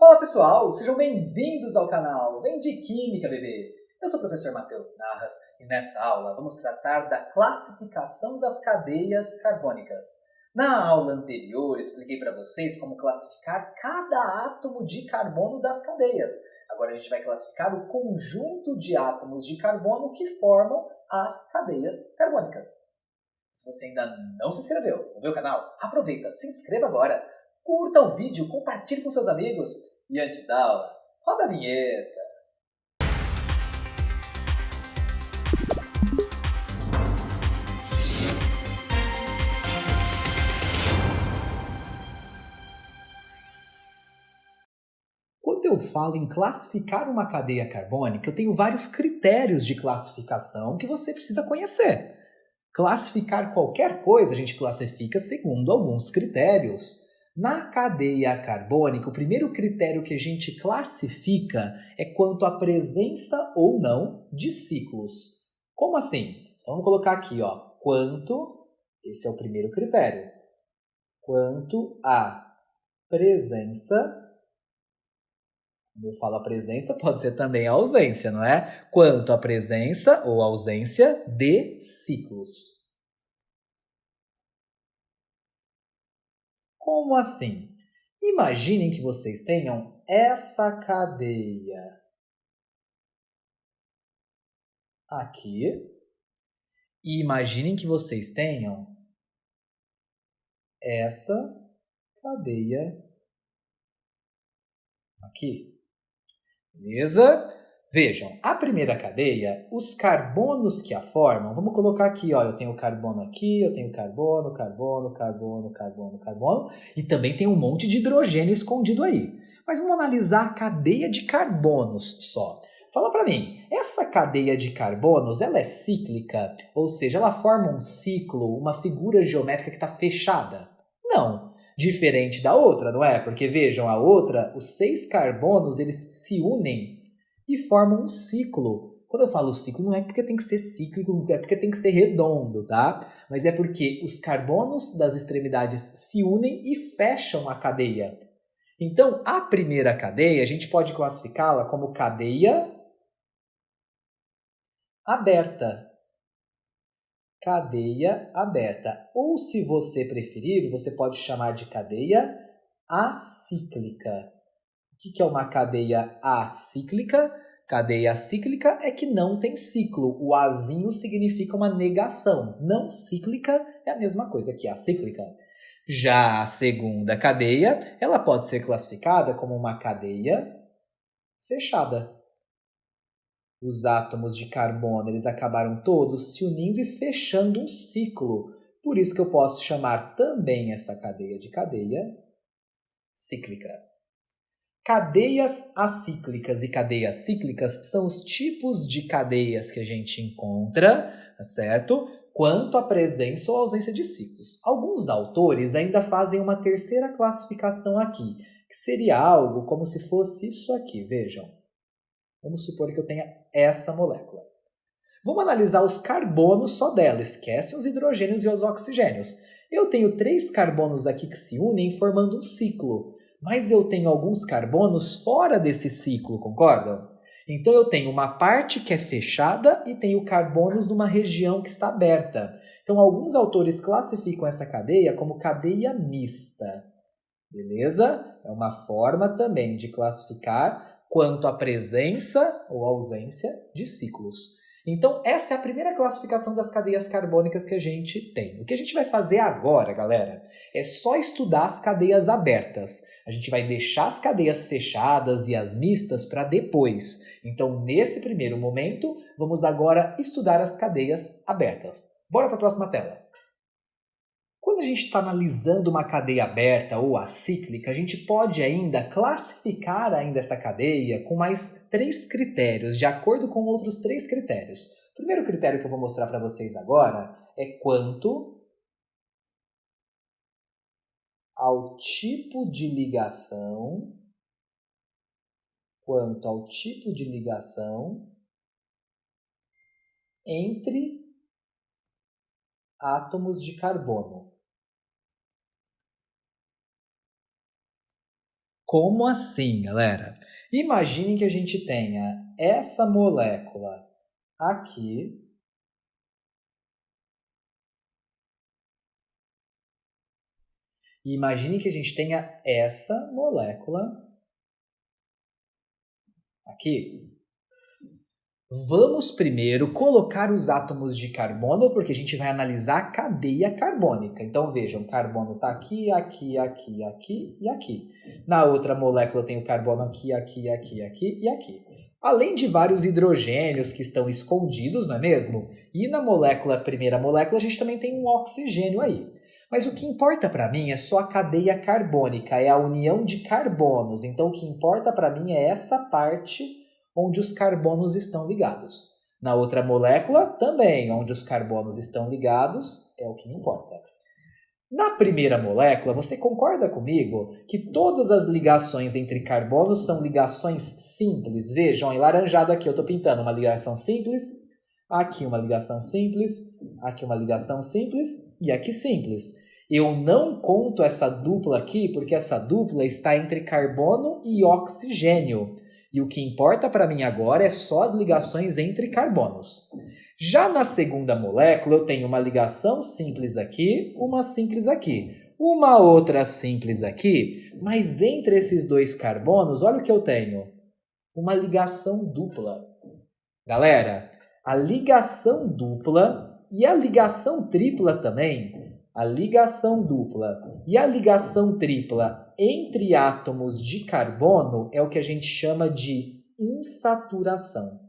Olá pessoal, sejam bem-vindos ao canal Vem de Química, bebê! Eu sou o professor Matheus Narras e nessa aula vamos tratar da classificação das cadeias carbônicas. Na aula anterior expliquei para vocês como classificar cada átomo de carbono das cadeias. Agora a gente vai classificar o conjunto de átomos de carbono que formam as cadeias carbônicas. Se você ainda não se inscreveu no meu canal, aproveita, se inscreva agora, curta o vídeo, compartilhe com seus amigos e antes da aula, roda a vinheta. Quando eu falo em classificar uma cadeia carbônica, eu tenho vários critérios de classificação que você precisa conhecer. Classificar qualquer coisa a gente classifica segundo alguns critérios. Na cadeia carbônica, o primeiro critério que a gente classifica é quanto à presença ou não de ciclos. Como assim? Então, vamos colocar aqui, quanto, esse é o primeiro critério, quanto à presença. Quando eu falo a presença, pode ser também a ausência, não é? Quanto à presença ou ausência de ciclos. Como assim? Imaginem que vocês tenham essa cadeia aqui. E imaginem que vocês tenham essa cadeia aqui. Beleza? Vejam, a primeira cadeia, os carbonos que a formam, vamos colocar aqui, eu tenho carbono aqui, eu tenho carbono, carbono, carbono, carbono, carbono, e também tem um monte de hidrogênio escondido aí. Mas vamos analisar a cadeia de carbonos só. Fala para mim, essa cadeia de carbonos, ela é cíclica? Ou seja, ela forma um ciclo, uma figura geométrica que está fechada? Não. Diferente da outra, não é? Porque vejam, a outra, os 6 carbonos, eles se unem e formam um ciclo. Quando eu falo ciclo, não é porque tem que ser cíclico, é porque tem que ser redondo, tá? Mas é porque os carbonos das extremidades se unem e fecham a cadeia. Então, a primeira cadeia, a gente pode classificá-la como cadeia aberta. Cadeia aberta. Ou, se você preferir, você pode chamar de cadeia acíclica. O que é uma cadeia acíclica? Cadeia acíclica é que não tem ciclo. O azinho significa uma negação. Não cíclica é a mesma coisa que acíclica. Já a segunda cadeia, ela pode ser classificada como uma cadeia fechada. Os átomos de carbono, eles acabaram todos se unindo e fechando um ciclo. Por isso que eu posso chamar também essa cadeia de cadeia cíclica. Cadeias acíclicas e cadeias cíclicas são os tipos de cadeias que a gente encontra, tá certo? Quanto à presença ou ausência de ciclos. Alguns autores ainda fazem uma terceira classificação aqui, que seria algo como se fosse isso aqui, vejam. Vamos supor que eu tenha essa molécula. Vamos analisar os carbonos só dela, esquece os hidrogênios e os oxigênios. Eu tenho 3 carbonos aqui que se unem formando um ciclo, mas eu tenho alguns carbonos fora desse ciclo, concordam? Então eu tenho uma parte que é fechada e tenho carbonos numa região que está aberta. Então alguns autores classificam essa cadeia como cadeia mista. Beleza? É uma forma também de classificar quanto à presença ou ausência de ciclos. Então, essa é a primeira classificação das cadeias carbônicas que a gente tem. O que a gente vai fazer agora, galera, é só estudar as cadeias abertas. A gente vai deixar as cadeias fechadas e as mistas para depois. Então, nesse primeiro momento, vamos agora estudar as cadeias abertas. Bora para a próxima tela. Quando a gente está analisando uma cadeia aberta ou acíclica, a gente pode ainda classificar ainda essa cadeia com mais 3 critérios, de acordo com outros 3 critérios. O primeiro critério que eu vou mostrar para vocês agora é quanto ao tipo de ligação, entre átomos de carbono. Como assim, galera? Imaginem que a gente tenha essa molécula aqui. E imagine que a gente tenha essa molécula aqui. Vamos primeiro colocar os átomos de carbono, porque a gente vai analisar a cadeia carbônica. Então vejam, o carbono está aqui, aqui, aqui, aqui e aqui. Na outra molécula tem o carbono aqui, aqui, aqui, aqui e aqui. Além de vários hidrogênios que estão escondidos, não é mesmo? E na primeira molécula, a gente também tem um oxigênio aí. Mas o que importa para mim é só a cadeia carbônica, é a união de carbonos. Então o que importa para mim é essa parte onde os carbonos estão ligados. Na outra molécula, também, onde os carbonos estão ligados, é o que importa. Na primeira molécula, você concorda comigo que todas as ligações entre carbonos são ligações simples? Vejam, em laranjado aqui eu estou pintando uma ligação simples, aqui uma ligação simples, aqui uma ligação simples e aqui simples. Eu não conto essa dupla aqui porque essa dupla está entre carbono e oxigênio. E o que importa para mim agora é só as ligações entre carbonos. Já na segunda molécula, eu tenho uma ligação simples aqui, uma simples aqui, uma outra simples aqui, mas entre esses dois carbonos, olha o que eu tenho. Uma ligação dupla. Galera, a ligação dupla e a ligação tripla também, a ligação dupla e a ligação tripla entre átomos de carbono é o que a gente chama de insaturação.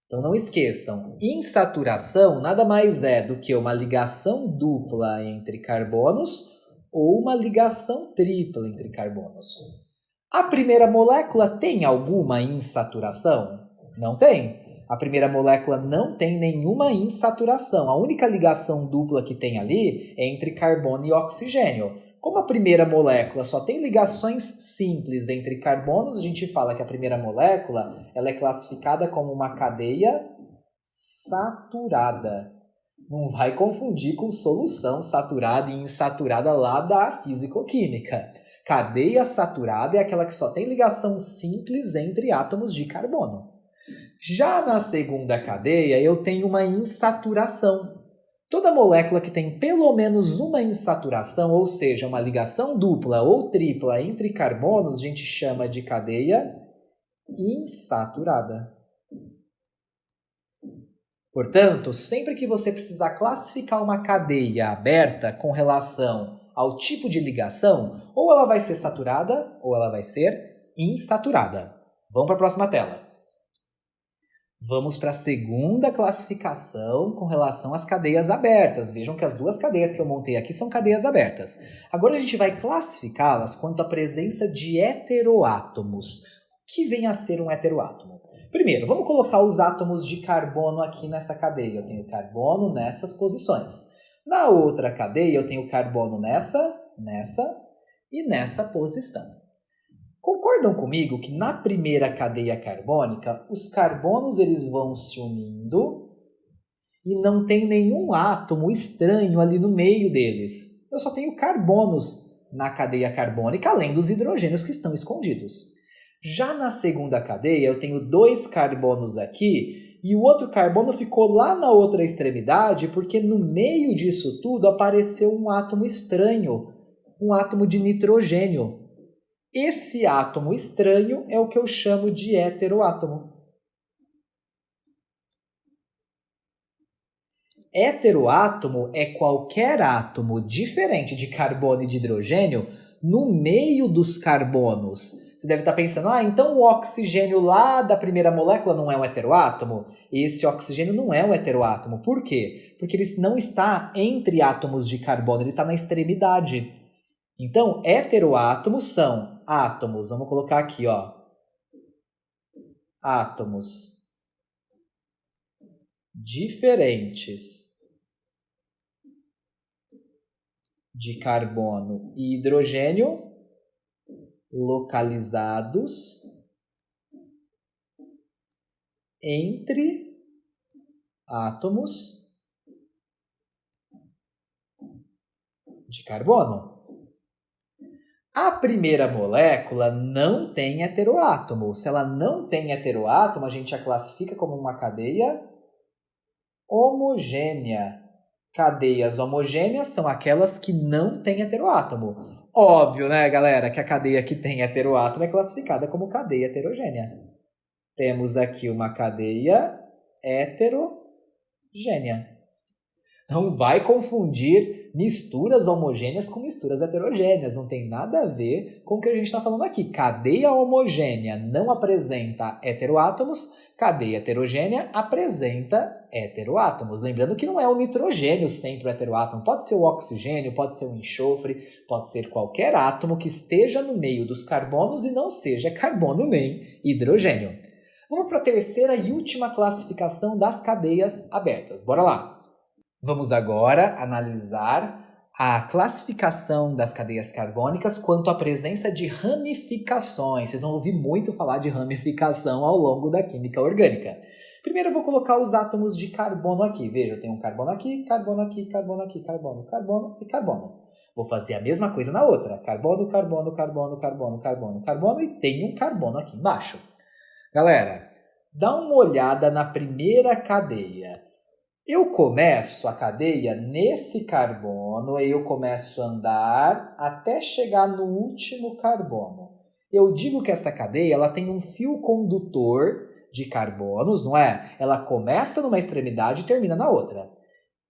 Então não esqueçam, insaturação nada mais é do que uma ligação dupla entre carbonos ou uma ligação tripla entre carbonos. A primeira molécula tem alguma insaturação? Não tem. A primeira molécula não tem nenhuma insaturação. A única ligação dupla que tem ali é entre carbono e oxigênio. Como a primeira molécula só tem ligações simples entre carbonos, a gente fala que a primeira molécula ela é classificada como uma cadeia saturada. Não vai confundir com solução saturada e insaturada lá da fisicoquímica. Cadeia saturada é aquela que só tem ligação simples entre átomos de carbono. Já na segunda cadeia, eu tenho uma insaturação. Toda molécula que tem pelo menos uma insaturação, ou seja, uma ligação dupla ou tripla entre carbonos, a gente chama de cadeia insaturada. Portanto, sempre que você precisar classificar uma cadeia aberta com relação ao tipo de ligação, ou ela vai ser saturada ou ela vai ser insaturada. Vamos para a próxima tela. Vamos para a segunda classificação com relação às cadeias abertas. Vejam que as duas cadeias que eu montei aqui são cadeias abertas. Agora a gente vai classificá-las quanto à presença de heteroátomos. O que vem a ser um heteroátomo? Primeiro, vamos colocar os átomos de carbono aqui nessa cadeia. Eu tenho carbono nessas posições. Na outra cadeia, eu tenho carbono nessa e nessa posição. Concordam comigo que na primeira cadeia carbônica, os carbonos eles vão se unindo e não tem nenhum átomo estranho ali no meio deles. Eu só tenho carbonos na cadeia carbônica, além dos hidrogênios que estão escondidos. Já na segunda cadeia, eu tenho 2 carbonos aqui e o outro carbono ficou lá na outra extremidade porque no meio disso tudo apareceu um átomo estranho, um átomo de nitrogênio. Esse átomo estranho é o que eu chamo de heteroátomo. Heteroátomo é qualquer átomo diferente de carbono e de hidrogênio no meio dos carbonos. Você deve estar pensando, então o oxigênio lá da primeira molécula não é um heteroátomo? Esse oxigênio não é um heteroátomo. Por quê? Porque ele não está entre átomos de carbono, ele está na extremidade. Então, heteroátomos são átomos, vamos colocar aqui, átomos diferentes de carbono e hidrogênio localizados entre átomos de carbono. A primeira molécula não tem heteroátomo. Se ela não tem heteroátomo, a gente a classifica como uma cadeia homogênea. Cadeias homogêneas são aquelas que não têm heteroátomo. Óbvio, né, galera, que a cadeia que tem heteroátomo é classificada como cadeia heterogênea. Temos aqui uma cadeia heterogênea. Não vai confundir misturas homogêneas com misturas heterogêneas. Não tem nada a ver com o que a gente está falando aqui. Cadeia homogênea não apresenta heteroátomos, cadeia heterogênea apresenta heteroátomos. Lembrando que não é o nitrogênio sempre o heteroátomo. Pode ser o oxigênio, pode ser o enxofre, pode ser qualquer átomo que esteja no meio dos carbonos e não seja carbono nem hidrogênio. Vamos para a terceira e última classificação das cadeias abertas. Bora lá! Vamos agora analisar a classificação das cadeias carbônicas quanto à presença de ramificações. Vocês vão ouvir muito falar de ramificação ao longo da química orgânica. Primeiro eu vou colocar os átomos de carbono aqui. Veja, eu tenho um carbono aqui, carbono aqui, carbono aqui, carbono, carbono e carbono. Vou fazer a mesma coisa na outra. Carbono, carbono, carbono, carbono, carbono, carbono e tenho um carbono aqui embaixo. Galera, dá uma olhada na primeira cadeia. Eu começo a cadeia nesse carbono e eu começo a andar até chegar no último carbono. Eu digo que essa cadeia ela tem um fio condutor de carbonos, não é? Ela começa numa extremidade e termina na outra.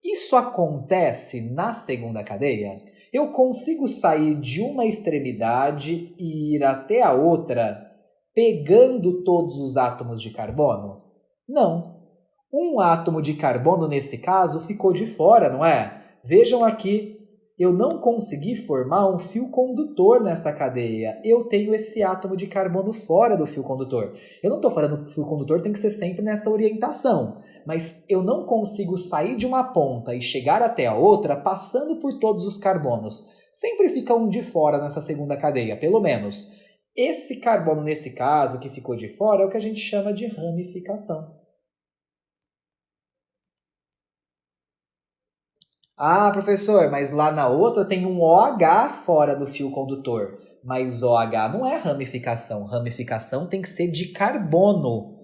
Isso acontece na segunda cadeia? Eu consigo sair de uma extremidade e ir até a outra pegando todos os átomos de carbono? Não. Um átomo de carbono, nesse caso, ficou de fora, não é? Vejam aqui, eu não consegui formar um fio condutor nessa cadeia. Eu tenho esse átomo de carbono fora do fio condutor. Eu não estou falando que o fio condutor tem que ser sempre nessa orientação, mas eu não consigo sair de uma ponta e chegar até a outra passando por todos os carbonos. Sempre fica um de fora nessa segunda cadeia, pelo menos. Esse carbono, nesse caso, que ficou de fora, é o que a gente chama de ramificação. Ah, professor, mas lá na outra tem um OH fora do fio condutor. Mas OH não é ramificação. Ramificação tem que ser de carbono.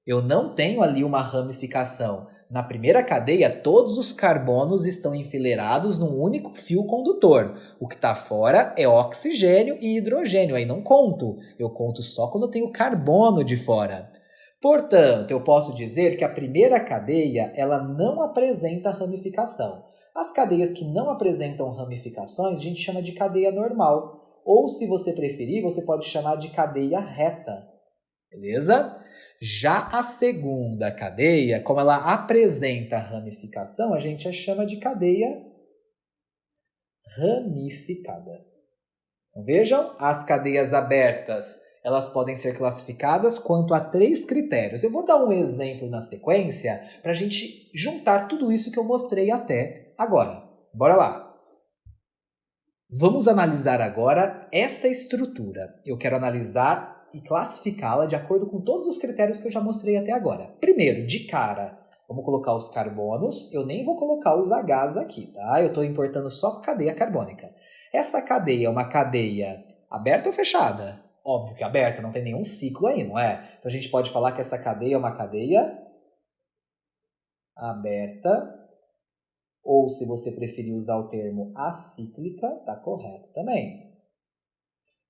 Eu não tenho ali uma ramificação. Na primeira cadeia, todos os carbonos estão enfileirados num único fio condutor. O que está fora é oxigênio e hidrogênio. Aí não conto. Eu conto só quando eu tenho carbono de fora. Portanto, eu posso dizer que a primeira cadeia ela não apresenta ramificação. As cadeias que não apresentam ramificações, a gente chama de cadeia normal. Ou, se você preferir, você pode chamar de cadeia reta. Beleza? Já a segunda cadeia, como ela apresenta ramificação, a gente a chama de cadeia ramificada. Então, vejam, as cadeias abertas, elas podem ser classificadas quanto a 3 critérios. Eu vou dar um exemplo na sequência para a gente juntar tudo isso que eu mostrei até agora. Bora lá! Vamos analisar agora essa estrutura. Eu quero analisar e classificá-la de acordo com todos os critérios que eu já mostrei até agora. Primeiro, de cara, vamos colocar os carbonos. Eu nem vou colocar os Hs aqui, tá? Eu estou importando só a cadeia carbônica. Essa cadeia é uma cadeia aberta ou fechada? Óbvio que aberta, não tem nenhum ciclo aí, não é? Então a gente pode falar que essa cadeia é uma cadeia aberta, ou se você preferir usar o termo acíclica, tá correto também.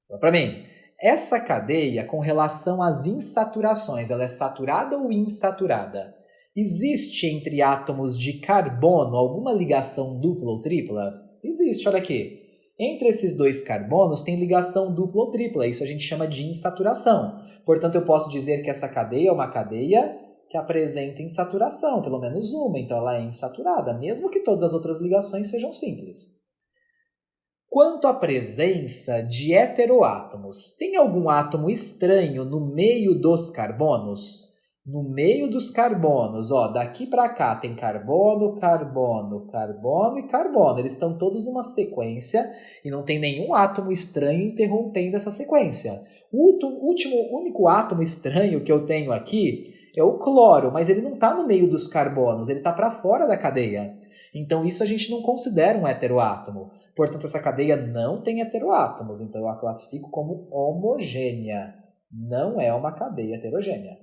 Então, para mim, essa cadeia com relação às insaturações, ela é saturada ou insaturada? Existe entre átomos de carbono alguma ligação dupla ou tripla? Existe, olha aqui. Entre esses dois carbonos tem ligação dupla ou tripla, isso a gente chama de insaturação. Portanto, eu posso dizer que essa cadeia é uma cadeia que apresenta insaturação, pelo menos uma, então ela é insaturada, mesmo que todas as outras ligações sejam simples. Quanto à presença de heteroátomos, tem algum átomo estranho no meio dos carbonos? No meio dos carbonos, ó, daqui para cá tem carbono, carbono, carbono e carbono. Eles estão todos numa sequência e não tem nenhum átomo estranho interrompendo essa sequência. O único átomo estranho que eu tenho aqui é o cloro, mas ele não está no meio dos carbonos, ele está para fora da cadeia. Então, isso a gente não considera um heteroátomo. Portanto, essa cadeia não tem heteroátomos. Então, eu a classifico como homogênea. Não é uma cadeia heterogênea.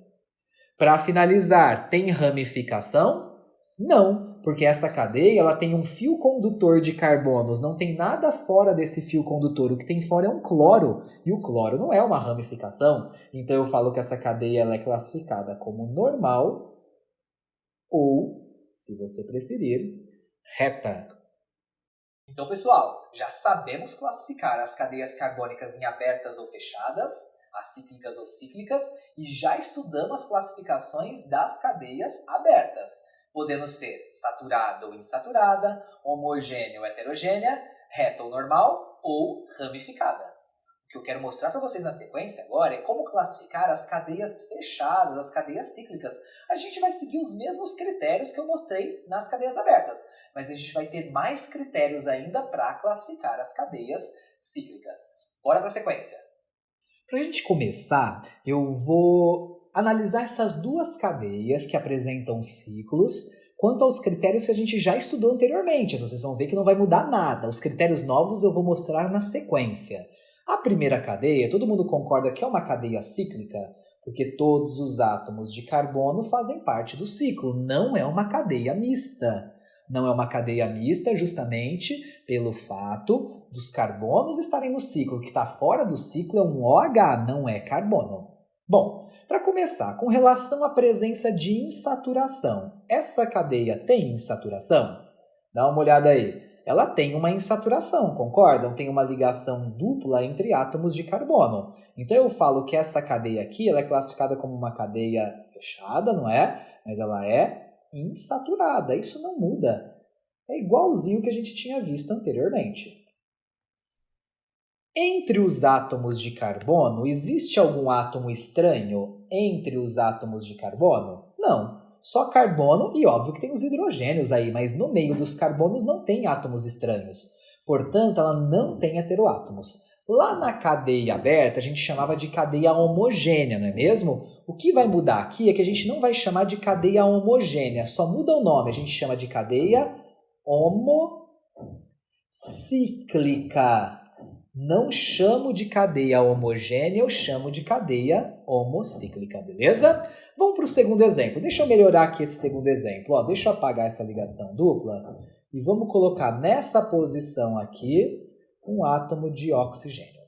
Para finalizar, tem ramificação? Não, porque essa cadeia ela tem um fio condutor de carbonos, não tem nada fora desse fio condutor, o que tem fora é um cloro, e o cloro não é uma ramificação, então eu falo que essa cadeia ela é classificada como normal ou, se você preferir, reta. Então, pessoal, já sabemos classificar as cadeias carbônicas em abertas ou fechadas, acíclicas ou cíclicas, e já estudamos as classificações das cadeias abertas, podendo ser saturada ou insaturada, homogênea ou heterogênea, reta ou normal ou ramificada. O que eu quero mostrar para vocês na sequência agora é como classificar as cadeias fechadas, as cadeias cíclicas. A gente vai seguir os mesmos critérios que eu mostrei nas cadeias abertas, mas a gente vai ter mais critérios ainda para classificar as cadeias cíclicas. Bora para a sequência! Para a gente começar, eu vou analisar essas duas cadeias que apresentam ciclos quanto aos critérios que a gente já estudou anteriormente. Vocês vão ver que não vai mudar nada. Os critérios novos eu vou mostrar na sequência. A primeira cadeia, todo mundo concorda que é uma cadeia cíclica, porque todos os átomos de carbono fazem parte do ciclo. Não é uma cadeia mista. Não é uma cadeia mista justamente pelo fato dos carbonos estarem no ciclo. O que está fora do ciclo é um OH, não é carbono. Bom, para começar, com relação à presença de insaturação, essa cadeia tem insaturação? Dá uma olhada aí. Ela tem uma insaturação, concordam? Tem uma ligação dupla entre átomos de carbono. Então eu falo que essa cadeia aqui ela é classificada como uma cadeia fechada, não é? Mas ela é insaturada, isso não muda. É igualzinho que a gente tinha visto anteriormente. Entre os átomos de carbono, existe algum átomo estranho entre os átomos de carbono? Não, só carbono e óbvio que tem os hidrogênios aí, mas no meio dos carbonos não tem átomos estranhos. Portanto, ela não tem heteroátomos. Lá na cadeia aberta, a gente chamava de cadeia homogênea, não é mesmo? O que vai mudar aqui é que a gente não vai chamar de cadeia homogênea, só muda o nome, a gente chama de cadeia homocíclica. Não chamo de cadeia homogênea, eu chamo de cadeia homocíclica, beleza? Vamos para o segundo exemplo. Deixa eu melhorar aqui esse segundo exemplo. Deixa eu apagar essa ligação dupla e vamos colocar nessa posição aqui um átomo de oxigênio.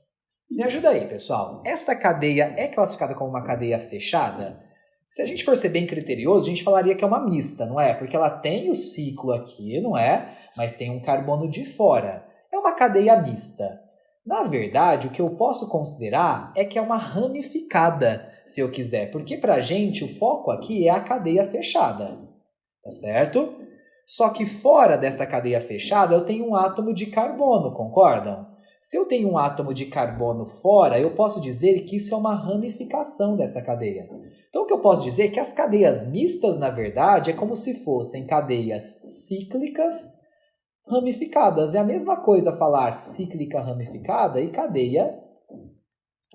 Me ajuda aí, pessoal. Essa cadeia é classificada como uma cadeia fechada? Se a gente for ser bem criterioso, a gente falaria que é uma mista, não é? Porque ela tem o ciclo aqui, não é? Mas tem um carbono de fora. É uma cadeia mista. Na verdade, o que eu posso considerar é que é uma ramificada, se eu quiser. Porque pra gente, o foco aqui é a cadeia fechada. Tá certo? Só que fora dessa cadeia fechada eu tenho um átomo de carbono, concordam? Se eu tenho um átomo de carbono fora, eu posso dizer que isso é uma ramificação dessa cadeia. Então o que eu posso dizer é que as cadeias mistas, na verdade, é como se fossem cadeias cíclicas ramificadas. É a mesma coisa falar cíclica ramificada e cadeia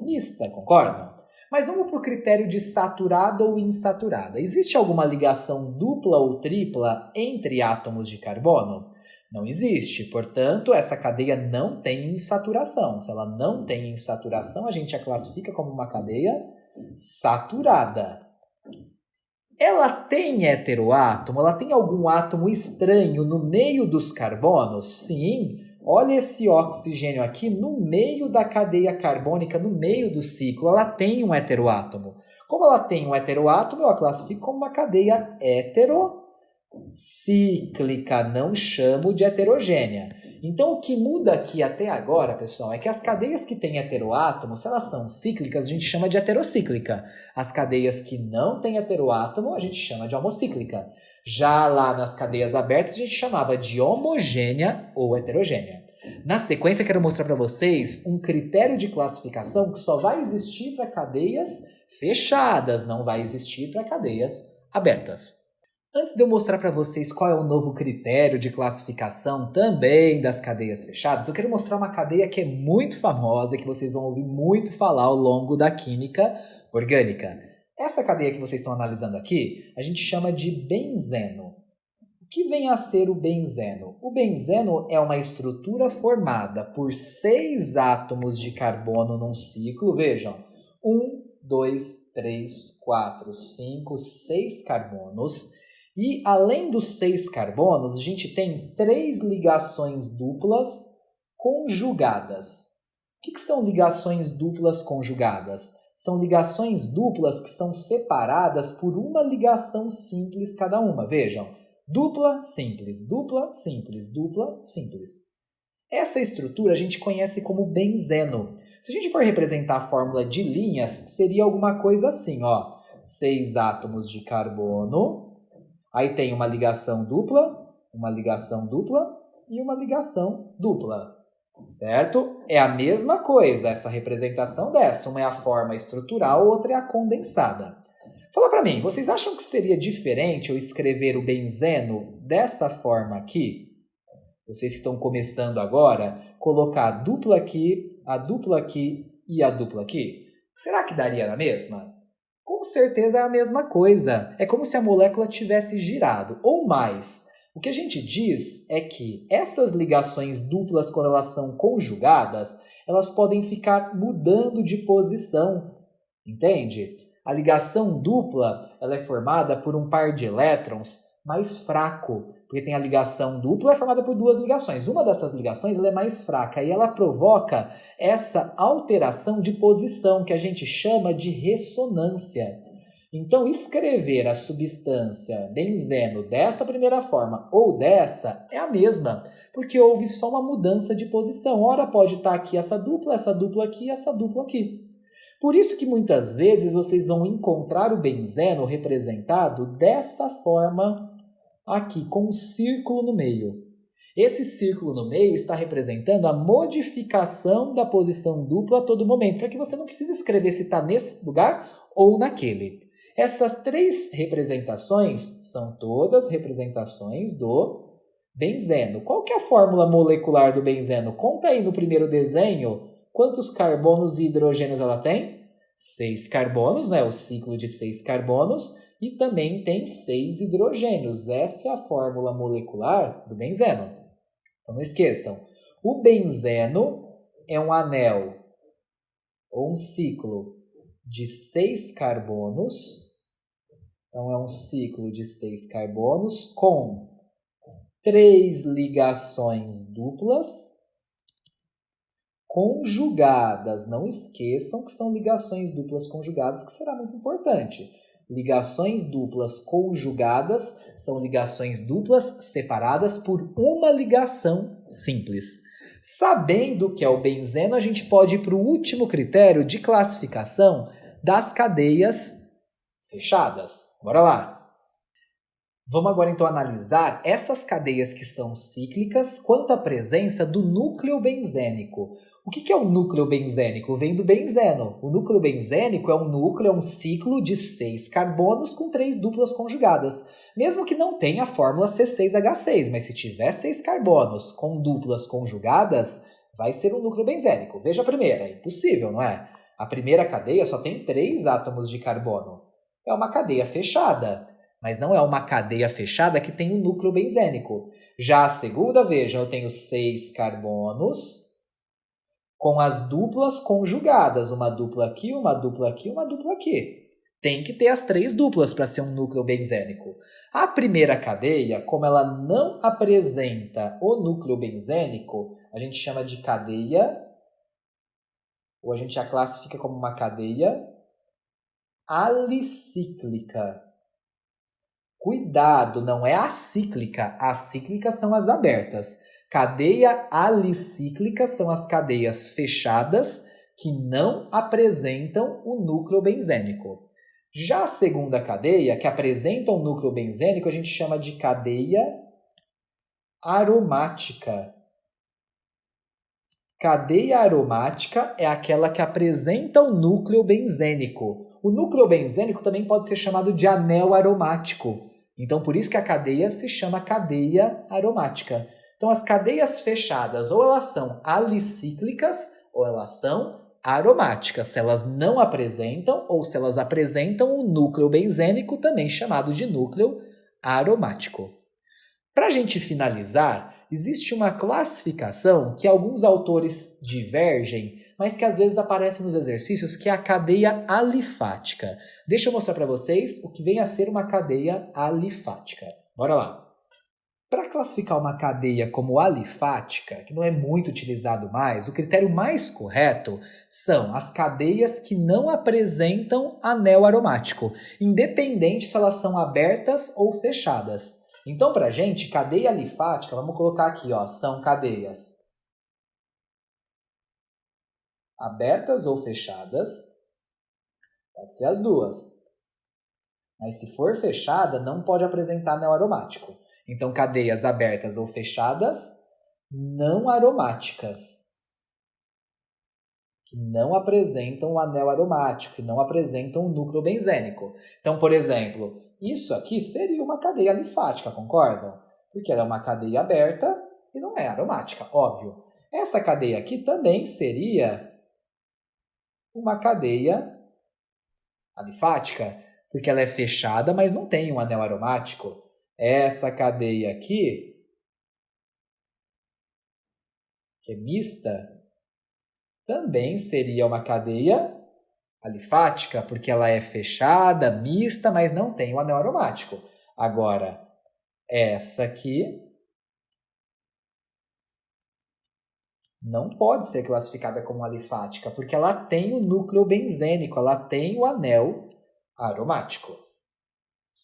mista, concordam? Mas vamos para o critério de saturada ou insaturada. Existe alguma ligação dupla ou tripla entre átomos de carbono? Não existe. Portanto, essa cadeia não tem insaturação. Se ela não tem insaturação, a gente a classifica como uma cadeia saturada. Ela tem heteroátomo? Ela tem algum átomo estranho no meio dos carbonos? Sim. Olha esse oxigênio aqui no meio da cadeia carbônica, no meio do ciclo. Ela tem um heteroátomo. Como ela tem um heteroátomo, eu a classifico como uma cadeia heterocíclica. Não chamo de heterogênea. Então, o que muda aqui até agora, pessoal, é que as cadeias que têm heteroátomo, se elas são cíclicas, a gente chama de heterocíclica. As cadeias que não têm heteroátomo, a gente chama de homocíclica. Já lá nas cadeias abertas, a gente chamava de homogênea ou heterogênea. Na sequência, quero mostrar para vocês um critério de classificação que só vai existir para cadeias fechadas, não vai existir para cadeias abertas. Antes de eu mostrar para vocês qual é o novo critério de classificação também das cadeias fechadas, eu quero mostrar uma cadeia que é muito famosa e que vocês vão ouvir muito falar ao longo da química orgânica. Essa cadeia que vocês estão analisando aqui, a gente chama de benzeno. O que vem a ser o benzeno? O benzeno é uma estrutura formada por 6 átomos de carbono num ciclo. Vejam, 1, 2, 3, 4, 5, 6 carbonos. E além dos 6 carbonos, a gente tem 3 ligações duplas conjugadas. O que são ligações duplas conjugadas? São ligações duplas que são separadas por uma ligação simples cada uma. Vejam. Dupla, simples, dupla, simples, dupla, simples. Essa estrutura a gente conhece como benzeno. Se a gente for representar a fórmula de linhas, seria alguma coisa assim, ó. 6 átomos de carbono, aí tem uma ligação dupla e uma ligação dupla. Certo? É a mesma coisa, essa representação dessa. Uma é a forma estrutural, outra é a condensada. Fala para mim, vocês acham que seria diferente eu escrever o benzeno dessa forma aqui? Vocês que estão começando agora, colocar a dupla aqui e a dupla aqui? Será que daria na mesma? Com certeza é a mesma coisa. É como se a molécula tivesse girado, ou mais. O que a gente diz é que essas ligações duplas, quando elas são conjugadas, elas podem ficar mudando de posição. Entende? A ligação dupla ela é formada por um par de elétrons mais fraco, porque tem a ligação dupla é formada por 2 ligações. Uma dessas ligações ela é mais fraca e ela provoca essa alteração de posição que a gente chama de ressonância. Então, escrever a substância benzeno dessa primeira forma ou dessa é a mesma, porque houve só uma mudança de posição. Ora pode estar aqui essa dupla aqui e essa dupla aqui. Por isso que muitas vezes vocês vão encontrar o benzeno representado dessa forma aqui, com um círculo no meio. Esse círculo no meio está representando a modificação da posição dupla a todo momento, para que você não precise escrever se está nesse lugar ou naquele. Essas 3 representações são todas representações do benzeno. Qual que é a fórmula molecular do benzeno? Conta aí no primeiro desenho. Quantos carbonos e hidrogênios ela tem? 6 carbonos, né? O ciclo de 6 carbonos. E também tem 6 hidrogênios. Essa é a fórmula molecular do benzeno. Então não esqueçam. O benzeno é um anel ou um ciclo de 6 carbonos. Então é um ciclo de 6 carbonos com 3 ligações duplas conjugadas. Não esqueçam que são ligações duplas conjugadas, que será muito importante. Ligações duplas conjugadas são ligações duplas separadas por uma ligação simples. Sabendo o que é o benzeno, a gente pode ir para o último critério de classificação das cadeias fechadas. Bora lá! Vamos agora então analisar essas cadeias que são cíclicas quanto à presença do núcleo benzênico. O que é o núcleo benzênico? Vem do benzeno. O núcleo benzênico é um ciclo de 6 carbonos com 3 duplas conjugadas. Mesmo que não tenha a fórmula C6H6, mas se tiver 6 carbonos com duplas conjugadas, vai ser um núcleo benzênico. Veja a primeira, é impossível, não é? A primeira cadeia só tem 3 átomos de carbono. É uma cadeia fechada. Mas não é uma cadeia fechada que tem um núcleo benzênico. Já a segunda, veja, eu tenho 6 carbonos com as duplas conjugadas. Uma dupla aqui, uma dupla aqui, uma dupla aqui. Tem que ter as 3 duplas para ser um núcleo benzênico. A primeira cadeia, como ela não apresenta o núcleo benzênico, a gente chama de cadeia, ou a gente já classifica como uma cadeia alicíclica. Cuidado, não é acíclica. Acíclicas são as abertas. Cadeia alicíclica são as cadeias fechadas que não apresentam o núcleo benzênico. Já a segunda cadeia, que apresenta o núcleo benzênico, a gente chama de cadeia aromática. Cadeia aromática é aquela que apresenta o núcleo benzênico. O núcleo benzênico também pode ser chamado de anel aromático. Então, por isso que a cadeia se chama cadeia aromática. Então, as cadeias fechadas, ou elas são alicíclicas, ou elas são aromáticas. Se elas não apresentam, ou se elas apresentam o núcleo benzênico, também chamado de núcleo aromático. Para a gente finalizar, existe uma classificação que alguns autores divergem, mas que às vezes aparece nos exercícios, que é a cadeia alifática. Deixa eu mostrar para vocês o que vem a ser uma cadeia alifática. Bora lá! Para classificar uma cadeia como alifática, que não é muito utilizado mais, o critério mais correto são as cadeias que não apresentam anel aromático, independente se elas são abertas ou fechadas. Então, para a gente, cadeia alifática, vamos colocar aqui, ó, são cadeias abertas ou fechadas, pode ser as duas. Mas se for fechada, não pode apresentar anel aromático. Então, cadeias abertas ou fechadas, não aromáticas, que não apresentam o anel aromático, que não apresentam o núcleo benzênico. Então, por exemplo, isso aqui seria uma cadeia alifática, concordam? Porque ela é uma cadeia aberta e não é aromática, óbvio. Essa cadeia aqui também seria uma cadeia alifática, porque ela é fechada, mas não tem um anel aromático. Essa cadeia aqui, que é mista, também seria uma cadeia alifática, porque ela é fechada, mista, mas não tem o anel aromático. Agora, essa aqui não pode ser classificada como alifática, porque ela tem o núcleo benzênico, ela tem o anel aromático.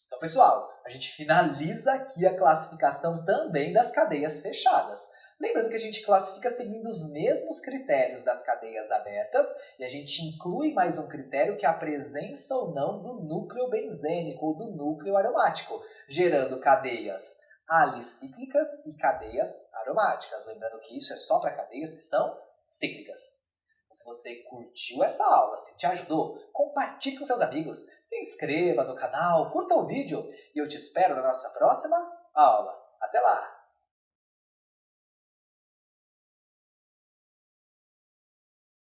Então, pessoal, a gente finaliza aqui a classificação também das cadeias fechadas. Lembrando que a gente classifica seguindo os mesmos critérios das cadeias abertas e a gente inclui mais um critério que é a presença ou não do núcleo benzênico ou do núcleo aromático, gerando cadeias alicíclicas e cadeias aromáticas. Lembrando que isso é só para cadeias que são cíclicas. Se você curtiu essa aula, se te ajudou, compartilhe com seus amigos, se inscreva no canal, curta o vídeo e eu te espero na nossa próxima aula. Até lá!